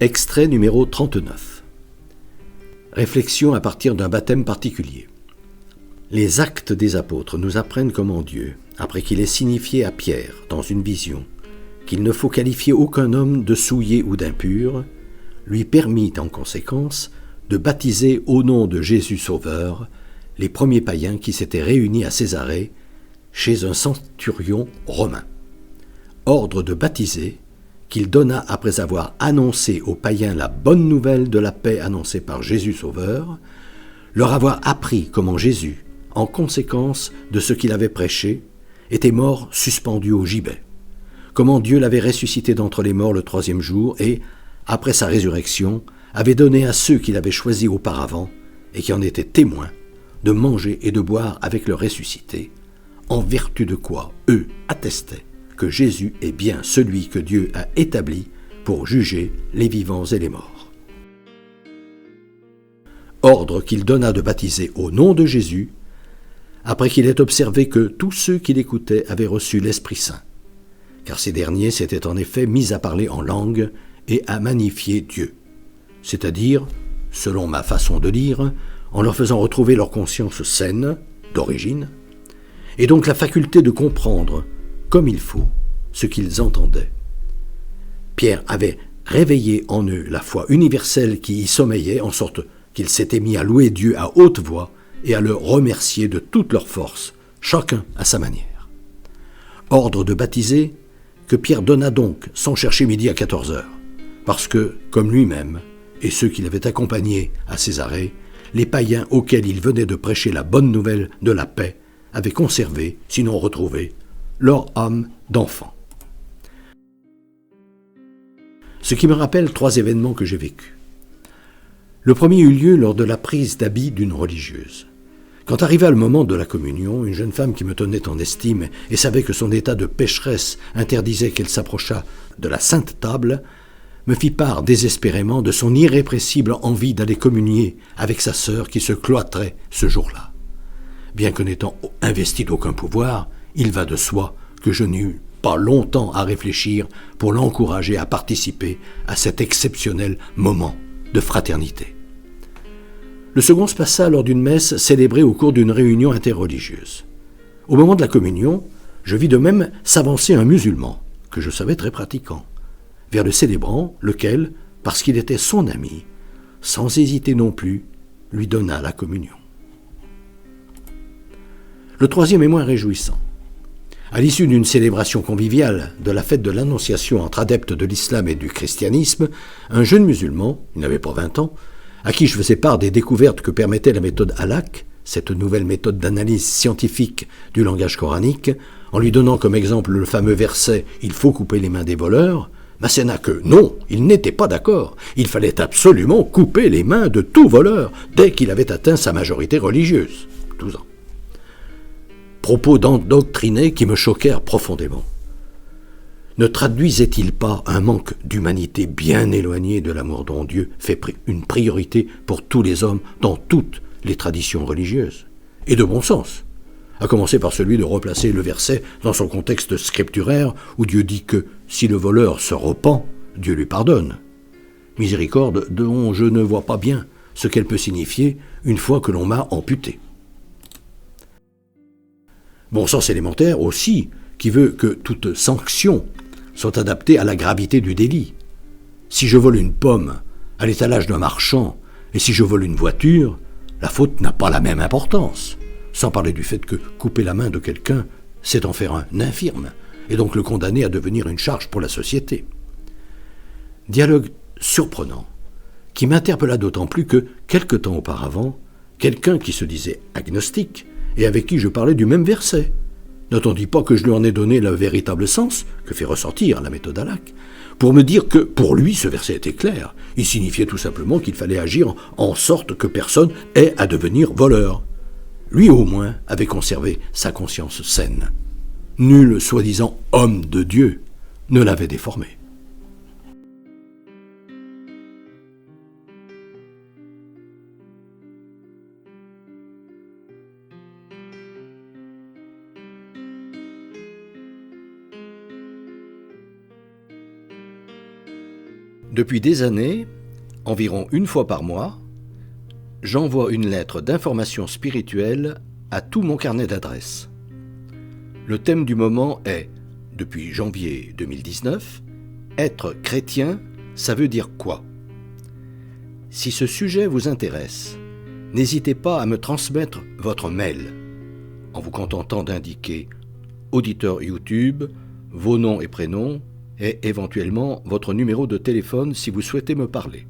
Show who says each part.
Speaker 1: Extrait numéro 39. Réflexion à partir d'un baptême particulier. Les actes des apôtres nous apprennent comment Dieu, après qu'il ait signifié à Pierre, dans une vision, qu'il ne faut qualifier aucun homme de souillé ou d'impur, lui permit en conséquence de baptiser au nom de Jésus Sauveur les premiers païens qui s'étaient réunis à Césarée chez un centurion romain. Ordre de baptiser qu'il donna après avoir annoncé aux païens la bonne nouvelle de la paix annoncée par Jésus Sauveur, leur avoir appris comment Jésus, en conséquence de ce qu'il avait prêché, était mort suspendu au gibet, comment Dieu l'avait ressuscité d'entre les morts le troisième jour et, après sa résurrection, avait donné à ceux qu'il avait choisis auparavant et qui en étaient témoins de manger et de boire avec le ressuscité, en vertu de quoi eux attestaient que Jésus est bien celui que Dieu a établi pour juger les vivants et les morts. Ordre qu'il donna de baptiser au nom de Jésus, après qu'il ait observé que tous ceux qui l'écoutaient avaient reçu l'Esprit Saint, car ces derniers s'étaient en effet mis à parler en langue et à magnifier Dieu, c'est-à-dire, selon ma façon de lire, en leur faisant retrouver leur conscience saine, d'origine, et donc la faculté de comprendre comme il faut ce qu'ils entendaient. Pierre avait réveillé en eux la foi universelle qui y sommeillait, en sorte qu'ils s'étaient mis à louer Dieu à haute voix et à le remercier de toute leur force, chacun à sa manière. Ordre de baptiser que Pierre donna donc sans chercher midi à 14 heures, parce que, comme lui-même et ceux qui l'avaient accompagné à Césarée, les païens auxquels il venait de prêcher la bonne nouvelle de la paix avaient conservé, sinon retrouvé, leur âme d'enfant. Ce qui me rappelle 3 événements que j'ai vécus. Le premier eut lieu lors de la prise d'habit d'une religieuse. Quand arriva le moment de la communion, une jeune femme qui me tenait en estime et savait que son état de pécheresse interdisait qu'elle s'approchât de la sainte table, me fit part désespérément de son irrépressible envie d'aller communier avec sa sœur qui se cloîtrait ce jour-là. Bien que n'étant investi d'aucun pouvoir, il va de soi que je n'eus pas longtemps à réfléchir pour l'encourager à participer à cet exceptionnel moment de fraternité. Le second se passa lors d'une messe célébrée au cours d'une réunion interreligieuse. Au moment de la communion, je vis de même s'avancer un musulman, que je savais très pratiquant, vers le célébrant, lequel, parce qu'il était son ami, sans hésiter non plus, lui donna la communion. Le troisième est moins réjouissant. À l'issue d'une célébration conviviale de la fête de l'Annonciation entre adeptes de l'islam et du christianisme, un jeune musulman, il n'avait pas 20 ans, à qui je faisais part des découvertes que permettait la méthode Halak, cette nouvelle méthode d'analyse scientifique du langage coranique, en lui donnant comme exemple le fameux verset « Il faut couper les mains des voleurs », m'asséna que non, il n'était pas d'accord. Il fallait absolument couper les mains de tout voleur dès qu'il avait atteint sa majorité religieuse, 12 ans. Propos endoctrinés qui me choquèrent profondément. Ne traduisait-il pas un manque d'humanité bien éloigné de l'amour dont Dieu fait une priorité pour tous les hommes dans toutes les traditions religieuses, et de bon sens, à commencer par celui de replacer le verset dans son contexte scripturaire où Dieu dit que si le voleur se repent, Dieu lui pardonne. Miséricorde dont je ne vois pas bien ce qu'elle peut signifier une fois que l'on m'a amputé. Bon sens élémentaire aussi, qui veut que toute sanction soit adaptée à la gravité du délit. Si je vole une pomme à l'étalage d'un marchand et si je vole une voiture, la faute n'a pas la même importance. Sans parler du fait que couper la main de quelqu'un, c'est en faire un infirme, et donc le condamner à devenir une charge pour la société. Dialogue surprenant, qui m'interpella d'autant plus que, quelque temps auparavant, quelqu'un qui se disait agnostique, et avec qui je parlais du même verset, n'attendit pas que je lui en ai donné le véritable sens, que fait ressortir la méthode Halak, pour me dire que, pour lui, ce verset était clair. Il signifiait tout simplement qu'il fallait agir en sorte que personne ait à devenir voleur. Lui, au moins, avait conservé sa conscience saine. Nul soi-disant homme de Dieu ne l'avait déformé. Depuis des années, environ une fois par mois, j'envoie une lettre d'information spirituelle à tout mon carnet d'adresses. Le thème du moment est, depuis janvier 2019, « Être chrétien, ça veut dire quoi ?» Si ce sujet vous intéresse, n'hésitez pas à me transmettre votre mail, en vous contentant d'indiquer auditeur YouTube, vos noms et prénoms, et éventuellement votre numéro de téléphone si vous souhaitez me parler.